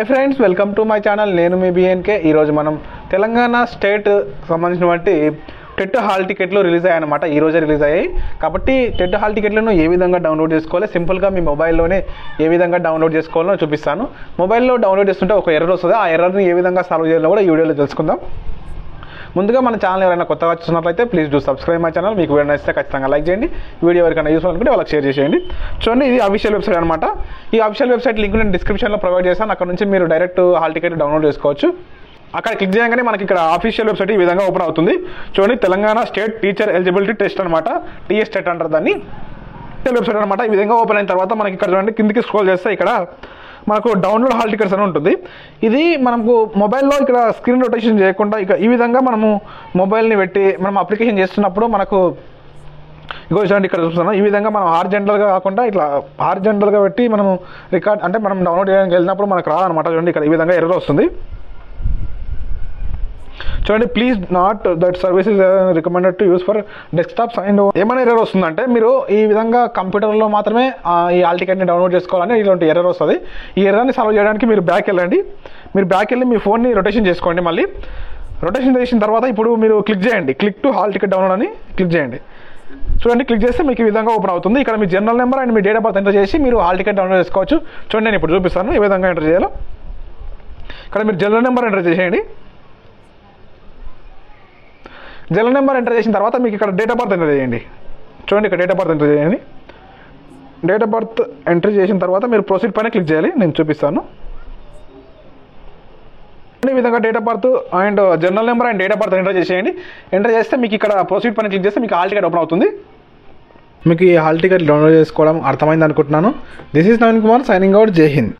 Hi friends, welcome to my channel. నేను మీ BNK. ఈరోజు మనం తెలంగాణ స్టేట్ సంబంధించినటువంటి టెట్ హాల్ టికెట్లు రిలీజ్ అయ్యాయన్నమాట. ఈరోజే రిలీజ్ అయ్యాయి. కాబట్టి టెట్ హాల్ టికెట్లను ఏ విధంగా డౌన్లోడ్ చేసుకోవాలి, సింపుల్గా మీ మొబైల్లోనే ఏ విధంగా డౌన్లోడ్ చేసుకోవాలో చూపిస్తాను. మొబైల్లో డౌన్లోడ్ చేస్తుంటే ఒక ఎర్రర్ వస్తుంది. ఆ ఎర్రర్ని ఏ విధంగా సాల్వ్ చేయాలో కూడా ఈ వీడియోలో తెలుసుకుందాం. ముందుగా మన ఛానల్ ఎవరైనా కొత్తగా చూస్తున్నట్లయితే please do subscribe my channel. మీకు వీడియో నచ్చితే ఖచ్చితంగా లైక్ చేయండి. వీడియో ఎవరికైనా యూస్ఫుల్ అనుకుంటే వాళ్ళకి షేర్ చేసేయండి. చూడండి, ఇది అఫీషియల్ వెబ్సైట్ అనమాట. ఈ అఫీషియల్ వెబ్సైట్ లింక్ నేను డిస్క్రిప్షన్లో ప్రొవైడ్ చేస్తాను. అక్కడ నుంచి మీరు డైరెక్ట్ హాల్ టికెట్ డౌన్లోడ్ చేసుకోవచ్చు. అక్కడ క్లిక్ చేయగానే మనకి ఇక్కడ అఫీషియల్ వెబ్సైట్ ఈ విధంగా ఓపెన్ అవుతుంది. చూడండి, Telangana state teacher eligibility test అనమాట. టీఎస్ టెట్ అంటారు దాన్ని. వెబ్సైట్ అనమాట. ఈ విధంగా ఓపెన్ అయిన తర్వాత మనకి ఇక్కడ చూడండి, కిందికి స్క్రోల్ చేస్తే ఇక్కడ మనకు డౌన్లోడ్ హాల్ టికెట్స్ అని ఉంటుంది. ఇది మనకు మొబైల్లో ఇక్కడ స్క్రీన్ రొటేషన్ చేయకుండా ఇక ఈ విధంగా మనము మొబైల్ని పెట్టి మనం అప్లికేషన్ చేస్తున్నప్పుడు మనకు ఇంకో చూడండి, ఇక్కడ చూస్తున్నాం. ఈ విధంగా మనం హారిజాంటల్గా కాకుండా ఇట్లా హారిజాంటల్గా పెట్టి మనము రికార్డ్ అంటే మనం డౌన్లోడ్ చేయడానికి వెళ్ళినప్పుడు మనకు రాదనమాట. చూడండి, ఇక్కడ ఈ విధంగా ఎర్రర్ వస్తుంది. చూడండి, please not that service is recommended to use for desktops and ఏమైనా ఎర్రర్ వస్తుందంటే మీరు ఈ విధంగా కంప్యూటర్లో మాత్రమే ఈ హాల్ టికెట్ని డౌన్లోడ్ చేసుకోవాలని ఇలాంటి ఎర్రర్ వస్తుంది. ఈ ఎర్రర్ని సాల్వ్ చేయడానికి మీరు బ్యాక్ వెళ్ళండి. మీరు బ్యాక్ వెళ్ళి మీ ఫోన్ని రొటేషన్ చేసుకోండి. మళ్ళీ రొటేషన్ చేసిన తర్వాత ఇప్పుడు మీరు క్లిక్ చేయండి, click to hall ticket download అని క్లిక్ చేయండి. చూడండి, క్లిక్ చేస్తే మీకు ఈ విధంగా ఓపెన్ అవుతుంది. ఇక్కడ మీ జనరల్ నెంబర్ అండ్ మీ డేట్ ఆఫ్ బర్త్ ఎంటర్ చేసి మీరు హాల్ టికెట్ డౌన్లోడ్ చేసుకోవచ్చు. చూడండి, నేను ఇప్పుడు చూపిస్తాను ఏ విధంగా ఎంటర్ చేయాలో. ఇక్కడ మీరు జనరల్ నెంబర్ ఎంటర్ చేసేయండి. జనరల్ నెంబర్ ఎంటర్ చేసిన తర్వాత మీకు ఇక్కడ డేట్ ఆఫ్ బర్త్ ఎంటర్ చేయండి. చూడండి, ఇక్కడ డేట్ ఆఫ్ బర్త్ ఎంటర్ చేయండి. డేట్ ఆఫ్ బర్త్ ఎంటర్ చేసిన తర్వాత మీరు ప్రొసీడ్ పైన క్లిక్ చేయాలి. నేను చూపిస్తాను. ఈ విధంగా date of birth and general number and date of birth enter చేసేయండి. ఎంటర్ చేస్తే మీకు ఇక్కడ ప్రొసీడ్ పైన క్లిక్ చేస్తే మీకు హాల్ టికెట్ ఓపెన్ అవుతుంది. మీకు ఈ హాల్ టికెట్ డౌన్లోడ్ చేసుకోవడం అర్థమైంది అనుకుంటున్నాను. This is Naveen Kumar signing out. జై హింద్.